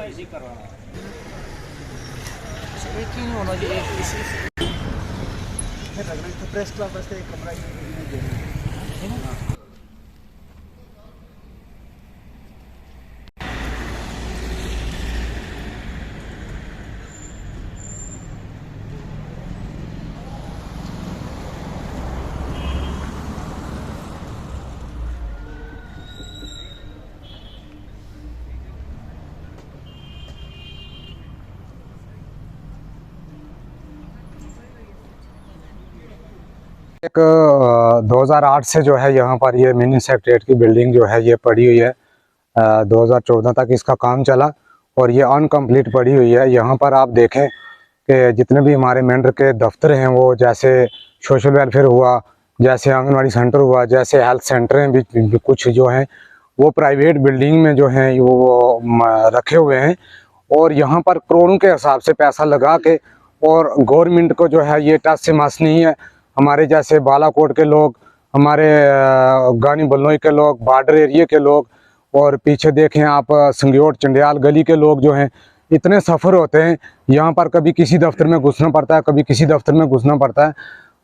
ऐसे करवाना एक ही नहीं होना चाहिए, एक इसी तो प्रेस क्लब वास्ते एक कमरा है ना। एक 2008 से जो है यहाँ पर ये मिनी सेक्रेटरीट की बिल्डिंग जो है ये पड़ी हुई है। 2014 तक इसका काम चला और ये अनकम्प्लीट पड़ी हुई है। यहाँ पर आप देखें कि जितने भी हमारे मेंढर के दफ्तर हैं, वो जैसे सोशल वेलफेयर हुआ, जैसे आंगनवाड़ी सेंटर हुआ, जैसे हेल्थ सेंटर हैं, भी कुछ जो हैं वो प्राइवेट बिल्डिंग में जो हैं वो रखे हुए हैं। और यहाँ पर करोड़ों के हिसाब से पैसा लगा के, और गवर्नमेंट को जो है ये टस से मस नहीं है। हमारे जैसे बालाकोट के लोग, हमारे गानी बल्नोई के लोग, बॉर्डर एरिया के लोग, और पीछे देखें आप संगयोट चंडियाल गली के लोग जो हैं, इतने सफ़र होते हैं। यहाँ पर कभी किसी दफ्तर में घुसना पड़ता है, कभी किसी दफ्तर में घुसना पड़ता है।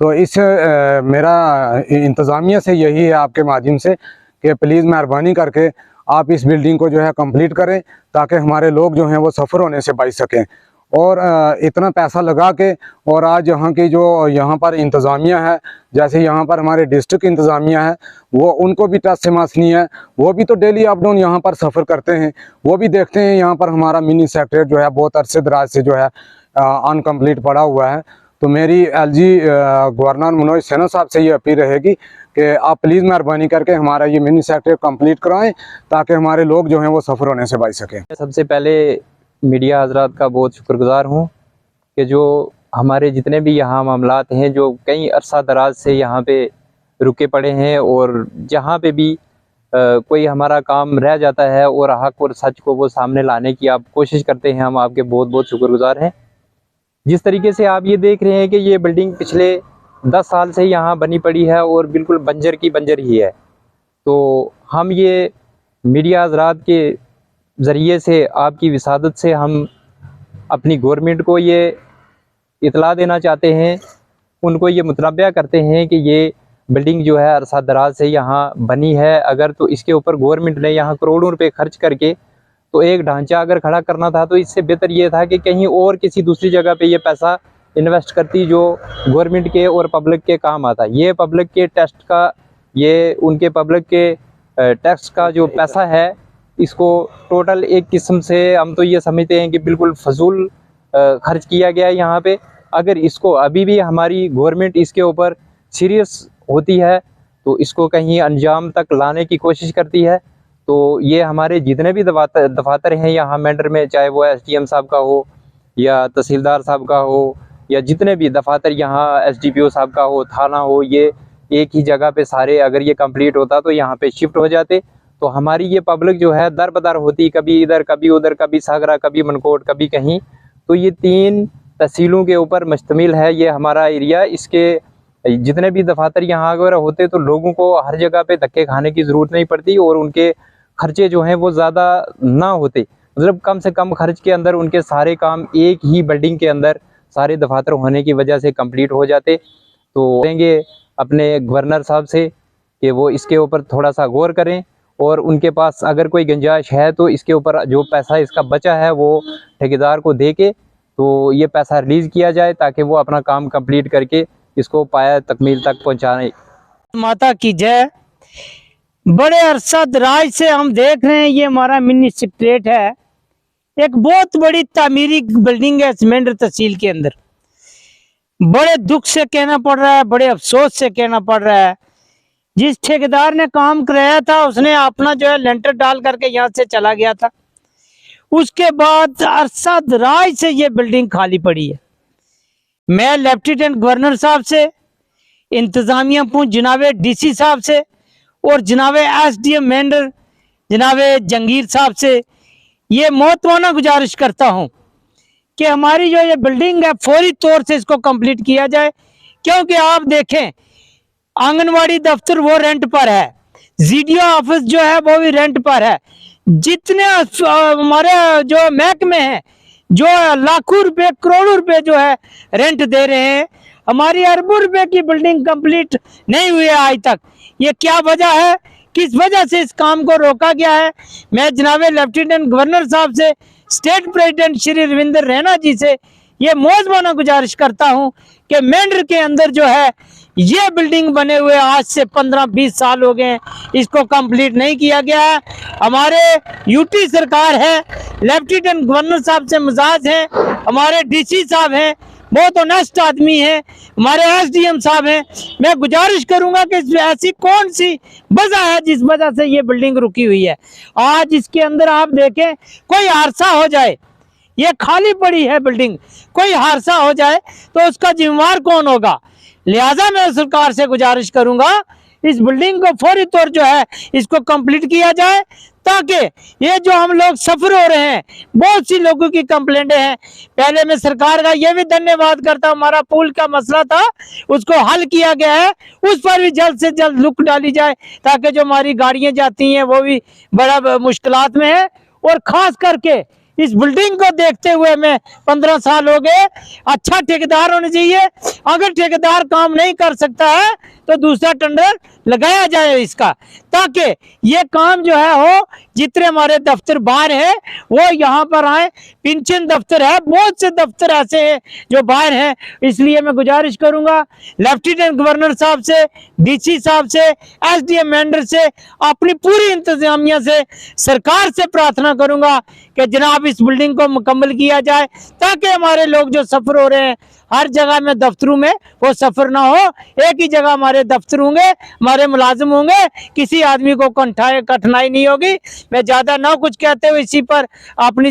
तो इस मेरा इंतज़ामिया से यही है आपके माध्यम से कि प्लीज़ मेहरबानी करके आप इस बिल्डिंग को जो है कंप्लीट करें, ताकि हमारे लोग जो हैं वो सफ़र होने से बच सकें। और इतना पैसा लगा के, और आज यहाँ की जो यहाँ पर इंतज़ामिया है, जैसे यहाँ पर हमारे डिस्ट्रिक्ट इंतज़ामिया है, वो उनको भी टस से मस नहीं है। वो भी तो डेली अप डाउन यहाँ पर सफ़र करते हैं, वो भी देखते हैं यहाँ पर हमारा मिनी सेक्रेटरीट जो है बहुत अरसे दराज से जो है अनकम्प्लीट पड़ा हुआ है। तो मेरी एलजी गवर्नर मनोज सिन्हा साहब से ये अपील रहेगी कि आप प्लीज़ मेहरबानी करके हमारा ये मिनी सेक्रेटरीट कंप्लीट कराएं, ताकि हमारे लोग जो हैं वो सफ़र होने से बच सकें। सबसे पहले मीडिया हजरात का बहुत शुक्रगुजार हूँ कि जो हमारे जितने भी यहाँ मामलात हैं, जो कई अरसा दराज से यहाँ पे रुके पड़े हैं, और जहाँ पे भी कोई हमारा काम रह जाता है और हक और सच को वो सामने लाने की आप कोशिश करते हैं, हम आपके बहुत बहुत शुक्रगुजार हैं। जिस तरीके से आप ये देख रहे हैं कि ये बिल्डिंग पिछले 10 साल से यहाँ बनी पड़ी है और बिल्कुल बंजर की बंजर ही है। तो हम ये मीडिया हजरात के ज़रिए से, आपकी विसादत से, हम अपनी गवर्नमेंट को ये इतला देना चाहते हैं, उनको ये मुतनब्या करते हैं कि ये बिल्डिंग जो है अरसा दराज से यहाँ बनी है। अगर तो इसके ऊपर गवर्नमेंट ने यहाँ करोड़ों रुपए खर्च करके तो एक ढांचा अगर खड़ा करना था, तो इससे बेहतर ये था कि कहीं और किसी दूसरी जगह पे ये पैसा इन्वेस्ट करती जो गवर्नमेंट के और पब्लिक के काम आता। ये पब्लिक के टेस्ट का, ये उनके पब्लिक के टैक्स का जो पैसा है, इसको टोटल एक किस्म से हम तो ये समझते हैं कि बिल्कुल फजूल खर्च किया गया है यहाँ पे। अगर इसको अभी भी हमारी गवर्नमेंट इसके ऊपर सीरियस होती है, तो इसको कहीं अंजाम तक लाने की कोशिश करती है, तो ये हमारे जितने भी दफातर हैं यहाँ मेंढर में, चाहे वो SDM साहब का हो या तहसीलदार साहब का हो, या जितने भी दफातर यहाँ SDPO साहब का हो, थाना हो, ये एक ही जगह पे सारे अगर ये कंप्लीट होता तो यहाँ पे शिफ्ट हो जाते। तो हमारी ये पब्लिक जो है दर बदर होती, कभी इधर कभी उधर, कभी सागरा, कभी मनकोट, कभी कहीं। तो ये 3 तहसीलों के ऊपर मुश्तमिल है ये हमारा एरिया। इसके जितने भी दफातर यहाँ अगर होते तो लोगों को हर जगह पे धक्के खाने की ज़रूरत नहीं पड़ती, और उनके खर्चे जो हैं वो ज़्यादा ना होते। मतलब कम से कम खर्च के अंदर उनके सारे काम एक ही बिल्डिंग के अंदर सारे दफातर होने की वजह से कंप्लीट हो जाते। तो कहेंगे अपने गवर्नर साहब से कि वो इसके ऊपर थोड़ा सा गौर करें, और उनके पास अगर कोई गुंजाइश है तो इसके ऊपर जो पैसा इसका बचा है वो ठेकेदार को दे के तो ये पैसा रिलीज़ किया जाए, ताकि वो अपना काम कंप्लीट करके इसको पाया तकमील तक पहुँचाए। माता की जय। बड़े अरसा दराज से हम देख रहे हैं, ये हमारा मिनी सेक्रेटरीट है। एक बहुत बड़ी तामीरी बिल्डिंग है मेंढर तहसील के अंदर। बड़े दुख से कहना पड़ रहा है, बड़े अफसोस से कहना पड़ रहा है, जिस ठेकेदार ने काम कराया था उसने अपना जो है लेंटर डाल करके यहाँ से चला गया था। उसके बाद अरसा दराज से ये बिल्डिंग खाली पड़ी है। मैं लेफ्टिनेंट गवर्नर साहब से, इंतजामिया पूछ जनाबे DC साहब से, और जनाबे SDM मेंढर जनाबे जंगीर साहब से ये महत्वपूर्ण गुजारिश करता हूँ कि हमारी जो ये बिल्डिंग है फौरी तौर से इसको कंप्लीट किया जाए। क्योंकि आप देखें, आंगनवाड़ी दफ्तर वो रेंट पर है, GDO ऑफिस जो है वो भी रेंट पर है, जितने हमारे जो महकमे हैं जो लाखों रुपए करोड़ों रुपए जो है रेंट दे रहे हैं, हमारी अरबों रुपए की बिल्डिंग कंप्लीट नहीं हुई है आज तक। ये क्या वजह है, किस वजह से इस काम को रोका गया है? मैं जनाब लेफ्टिनेंट गवर्नर साहब से, स्टेट प्रेसिडेंट श्री रविंद्र रैना जी से ये मौजूदा गुजारिश करता हूं कि मेंढर के अंदर जो है ये बिल्डिंग बने हुए आज से 15-20 साल हो गए, इसको कंप्लीट नहीं किया गया है। हमारे यूटी सरकार है, लेफ्टिनेंट गवर्नर साहब से मजाज है, हमारे डीसी साहब हैं, बहुत ऑनेस्ट आदमी है, हमारे एसडीएम साहब हैं। मैं गुजारिश करूंगा कि ऐसी कौन सी वजह है जिस वजह से ये बिल्डिंग रुकी हुई है। आज इसके अंदर आप देखें, कोई हादसा हो जाए, ये खाली पड़ी है बिल्डिंग, कोई हादसा हो जाए तो उसका जिम्मेवार कौन होगा? लिहाजा मैं सरकार से गुजारिश करूंगा इस बिल्डिंग को फौरी तौर जो है इसको कंप्लीट किया जाए, ताकि ये जो हम लोग सफर हो रहे हैं, बहुत सी लोगों की कंप्लेंटें हैं। पहले मैं सरकार का ये भी धन्यवाद करता हूँ, हमारा पुल का मसला था उसको हल किया गया है, उस पर भी जल्द से जल्द रुक डाली जाए, ताकि जो हमारी गाड़ियां जाती हैं वो भी बड़ा मुश्किलात में है। और खास करके इस बिल्डिंग को देखते हुए मैं 15 साल हो गए, अच्छा ठेकेदार होना चाहिए। अगर ठेकेदार काम नहीं कर सकता है तो दूसरा टेंडर लगाया जाए इसका, ताकि ये काम जो है हो। जितने हमारे दफ्तर बाहर है वो यहाँ पर आए, पेंशन दफ्तर है, बहुत से दफ्तर ऐसे हैं जो बाहर हैं। इसलिए मैं गुजारिश करूंगा लेफ्टिनेंट गवर्नर साहब से, डीसी साहब से, एसडीएम मेंढर से, अपनी पूरी इंतजामिया से, सरकार से प्रार्थना करूंगा कि जनाब इस बिल्डिंग को मुकम्मल किया जाए, ताकि हमारे लोग जो सफर हो रहे हैं हर जगह में दफ्तरों में वो सफर ना हो, एक ही जगह हमारे दफ्तर होंगे, हमारे मुलाजिम होंगे, किसी आदमी को कठिनाई नहीं होगी। मैं ज्यादा ना कुछ कहते हुए इसी पर अपनी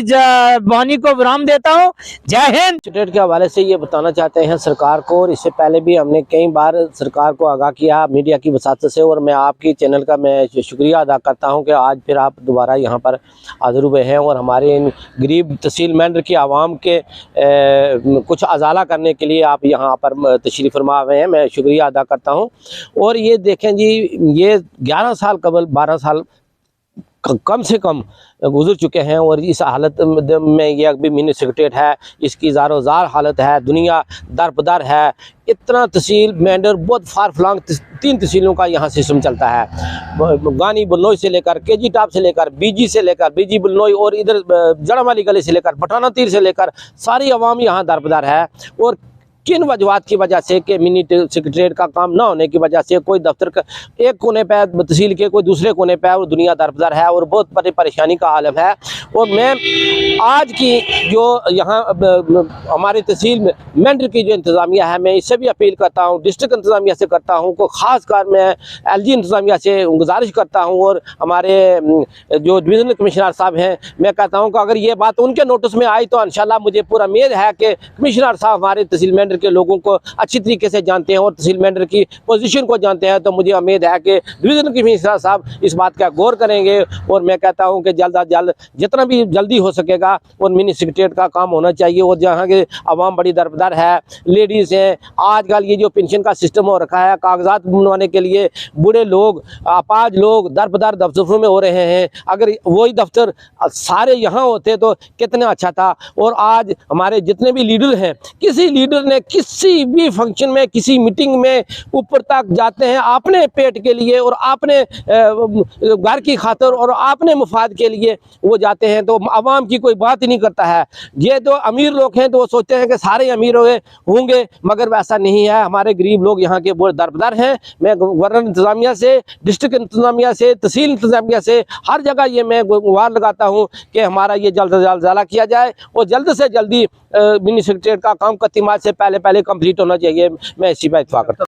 वाणी को विराम देता हूँ। जय हिंद। स्टेट के हवाले से ये बताना चाहते हैं सरकार को, और इससे पहले भी हमने कई बार सरकार को आगाह किया मीडिया की वसात से, और मैं आपकी चैनल का मैं शुक्रिया अदा करता हूँ कि आज फिर आप दोबारा यहाँ पर हाजिर हुए हैं और हमारे इन गरीब तहसील मेंढर की आवाम के कुछ अजाला करने के लिए आप यहाँ पर तशरीफ़ फरमा हुए हैं। मैं शुक्रिया अदा करता हूँ। और ये देखें जी, ये 11 साल कबल 12 साल कम से कम गुजर चुके हैं, और इस हालत में ये अभी मिनी सेक्रेटेरिएट है, इसकी ज़ारो ज़ार हालत है, दुनिया दरपदर है। इतना तहसील मेंढर बहुत फार फलांग 3 तहसीलों का यहाँ सिस्टम चलता है, गानी बुलनोई से लेकर केजी टाप से लेकर बीजी से लेकर बीजी बुलनोई, और इधर जड़ामाली गली से लेकर पठाना तीर से लेकर सारी आवाम यहाँ दरपदर है। और किन वजूहत की वजह से कि मिनी सेक्रेटेरिएट का काम ना होने की वजह से कोई दफ्तर का एक कोने पे तहसील के कोई दूसरे कोने पे और दुनिया दरपदर है, और बहुत बड़ी परेशानी का आलम है। और मैं आज की जो यहाँ हमारी तहसील में मेंढर की जो इंतज़ामिया है, मैं इससे भी अपील करता हूँ, डिस्ट्रिक्ट इंतज़ामिया से करता हूँ, को ख़ासकर मैं LG इंतज़ामिया से गुजारिश करता हूँ, और हमारे जो डिवीज़नल कमिश्नर साहब हैं, मैं कहता हूँ कि अगर ये बात उनके नोटिस में आई तो इंशाल्लाह मुझे पूरा उम्मीद है कि कमिश्नर साहब हमारे तहसील मेंढर के लोगों को अच्छी तरीके से जानते हैं और तहसील मेंढर की पोजीशन को जानते हैं, तो मुझे उम्मीद है कि डिवीजनल कमिश्नर साहब इस बात का गौर करेंगे। और मैं कहता हूं कि जल्द अज जल्द जितना भी जल्दी हो सकेगा और मिनी सेक्रेटेरिएट का काम होना चाहिए। और जहां के आवाम बड़ी दरबदर है, लेडीज़ हैं, आजकल ये जो पेंशन का सिस्टम हो रखा है, कागजात बनवाने के लिए बूढ़े लोग, अपाज लोग दरबदर दफ्तरों में हो रहे हैं। अगर वही दफ्तर सारे यहाँ होते तो कितना अच्छा था। और आज हमारे जितने भी लीडर हैं, किसी लीडर ने किसी भी फंक्शन में, किसी मीटिंग में ऊपर तक जाते हैं अपने पेट के लिए और अपने घर की खातिर और अपने मुफाद के लिए वो जाते हैं, तो आवाम की कोई बात ही नहीं करता है। ये तो अमीर लोग हैं तो वो सोचते हैं कि सारे अमीर होंगे, मगर वैसा नहीं है। हमारे गरीब लोग यहाँ के बहुत दरबदर हैं। मैं गवर्नर इंतजामिया से, डिस्ट्रिक्ट इंतजामिया से, तहसील इंतजामिया से हर जगह ये मैं गुहार लगाता हूँ कि हमारा ये जल्द से जल्द ज़ाला किया जाए और जल्द से जल्दी मिनी सेक्रेटेरिएट का काम कतिमात से पहले कंप्लीट होना चाहिए। मैं इसी पर इत्फाक करता हूँ।